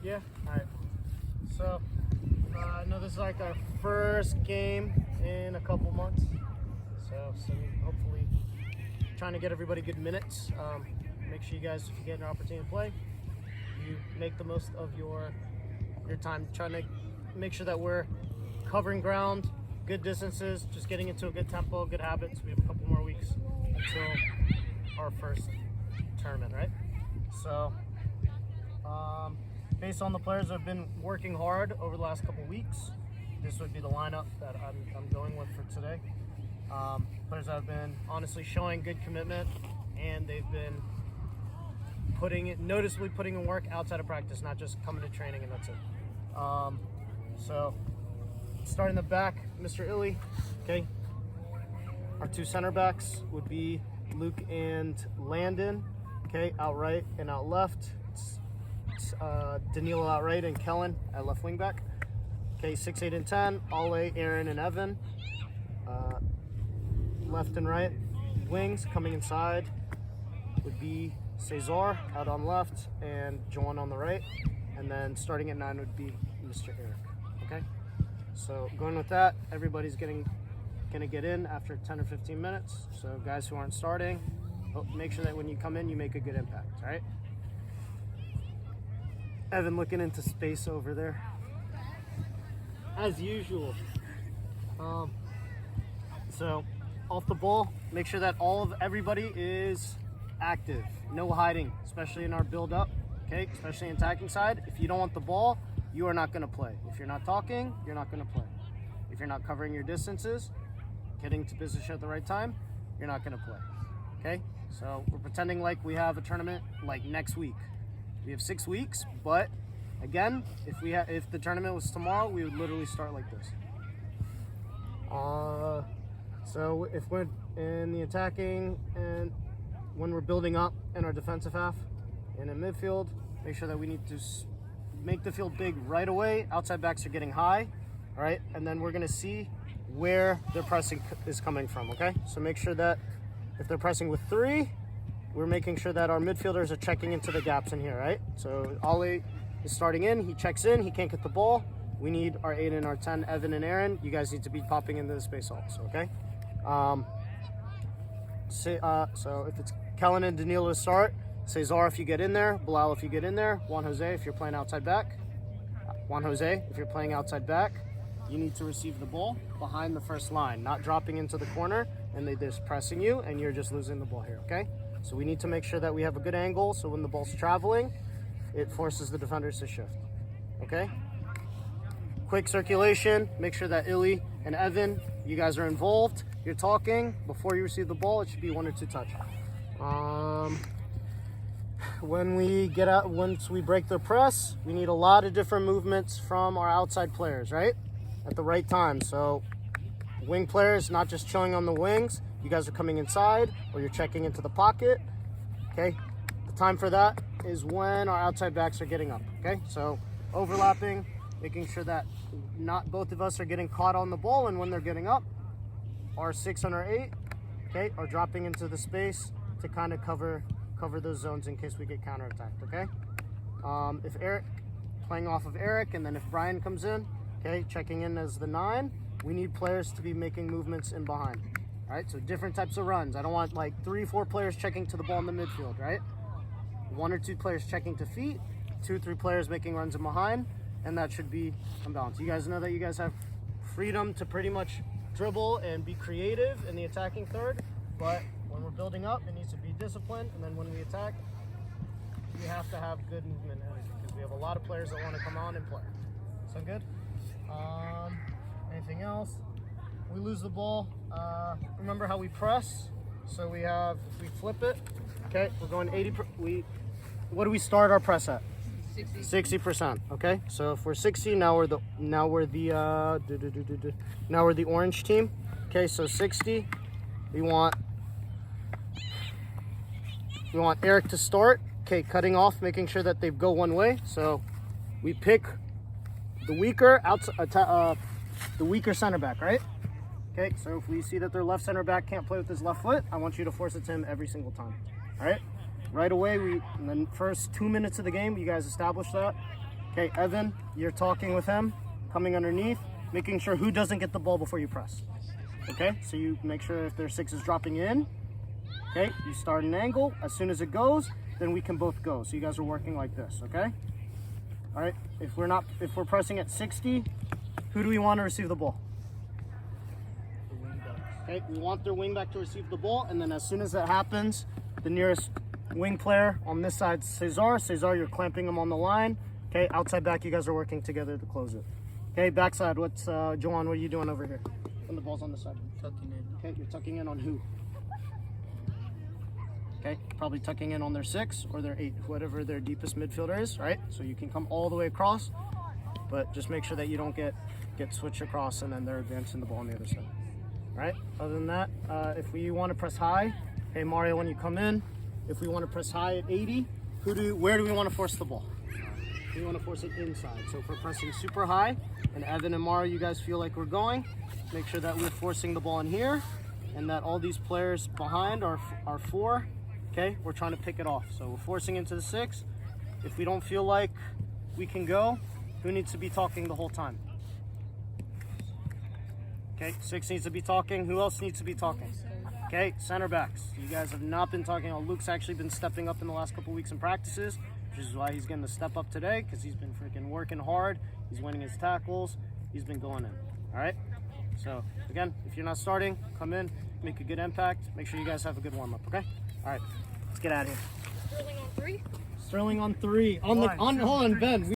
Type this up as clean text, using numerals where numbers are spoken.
Yeah? Alright. So, I know this is like our first game in a couple months. So hopefully trying to get everybody good minutes. Make sure you guys, if you get an opportunity to play, you make the most of your time. Trying to make sure that we're covering ground, good distances, just getting into a good tempo, good habits. We have a couple more weeks until our first tournament, right? So, based on the players that have been working hard over the last couple weeks, this would be the lineup that I'm going with for today. Players that have been honestly showing good commitment, and they've been noticeably putting in work outside of practice, not just coming to training and that's it. So, starting the back, Mr. Illy, okay. Our two center backs would be Luke and Landon, okay, out right and out left. Danilo out right and Kellen at left wing back. Okay, 6, 8, and 10. Ale, Aaron, and Evan. Left and right wings coming inside would be Cesar out on left and Joan on the right. And then starting at 9 would be Mr. Eric. Okay? So going with that, everybody's gonna get in after 10 or 15 minutes. So guys who aren't starting, make sure that when you come in, you make a good impact, all right? Evan looking into space over there, as usual. So off the ball, make sure that everybody is active, no hiding, especially in our build-up, okay? Especially in attacking side. If you don't want the ball, you are not going to play. If you're not talking, you're not going to play. If you're not covering your distances, getting to position at the right time, you're not going to play. Okay? So we're pretending like we have a tournament like next week. We have 6 weeks, but again, if the tournament was tomorrow, we would literally start like this. So if we're in the attacking and when we're building up in our defensive half and in midfield, make sure that we need to make the field big right away. Outside backs are getting high, all right? And then we're gonna see where their pressing is coming from, okay? So make sure that if they're pressing with 3, we're making sure that our midfielders are checking into the gaps in here, right? So Ale is starting in, he checks in, he can't get the ball. We need our 8 and our 10, Evan and Aaron. You guys need to be popping into the space also, okay? So if it's Kellen and Danilo to start, Cesar if you get in there, Bilal if you get in there, Juan Jose if you're playing outside back. Juan Jose if you're playing outside back, you need to receive the ball behind the first line, not dropping into the corner and they're just pressing you and you're just losing the ball here, okay? So we need to make sure that we have a good angle so when the ball's traveling, it forces the defenders to shift, okay? Quick circulation, make sure that Illy and Evan, you guys are involved. You're talking. Before you receive the ball, it should be 1 or 2 touch. Once we break the press, we need a lot of different movements from our outside players, right? At the right time. So wing players, not just chilling on the wings. You guys are coming inside or you're checking into the pocket, okay? The time for that is when our outside backs are getting up, okay? So overlapping, making sure that not both of us are getting caught on the ball, and when they're getting up, our 6 and our 8, okay, are dropping into the space to kind of cover those zones in case we get counterattacked, okay? If Eric, playing off of Eric, and then if Brian comes in, okay, checking in as the 9, we need players to be making movements in behind, all right? So different types of runs. I don't want like 3, 4 players checking to the ball in the midfield, right? 1 or 2 players checking to feet, 2, 3 players making runs in behind, and that should be unbalanced. You guys know that you guys have freedom to pretty much dribble and be creative in the attacking third, but when we're building up, it needs to be disciplined, and then when we attack, we have to have good movement energy because we have a lot of players that want to come on and play. Sound good? Anything else? We lose the ball. Remember how we press? So we flip it. Okay, we're going 80. What do we start our press at? 60%. Okay, so if we're 60, now we're the orange team. Okay, so 60. We want Eric to start. Okay, cutting off, making sure that they go one way. So we pick the weaker center back, right? Okay, so if we see that their left center back can't play with his left foot, I want you to force it to him every single time. All right? Right away, in the first 2 minutes of the game, you guys establish that. Okay, Evan, you're talking with him, coming underneath, making sure who doesn't get the ball before you press. Okay, so you make sure if their 6 is dropping in. Okay, you start an angle. As soon as it goes, then we can both go. So you guys are working like this, okay? All right, if we're pressing at 60, who do we want to receive the ball? The wing backs. Okay, we want their wing back to receive the ball, and then as soon as that happens, the nearest wing player on this side, Cesar. Cesar, you're clamping him on the line. Okay, outside back, you guys are working together to close it. Okay, backside, what's Joanne, what are you doing over here? When the ball's on the side. Tucking in. Okay, you're tucking in on who? Okay, probably tucking in on their 6 or their 8, whatever their deepest midfielder is, right? So you can come all the way across, but just make sure that you don't get switched across and then they're advancing the ball on the other side. All right, other than that, if we want to press high, hey Mario, when you come in, if we want to press high at 80, where do we want to force the ball? We want to force it inside. So if we're pressing super high, and Evan and Mario, you guys feel like we're going, make sure that we're forcing the ball in here, and that all these players behind are 4. Okay, we're trying to pick it off. So we're forcing into the 6. If we don't feel like we can go, who needs to be talking the whole time? Okay, 6 needs to be talking. Who else needs to be talking? Okay, center backs. You guys have not been talking. Luke's actually been stepping up in the last couple weeks in practices, which is why he's getting to step up today, because he's been freaking working hard. He's winning his tackles. He's been going in. All right? So, again, if you're not starting, come in, make a good impact. Make sure you guys have a good warm-up, okay? All right, let's get out of here. Sterling on 3? Sterling on 3. Hold on, Ben.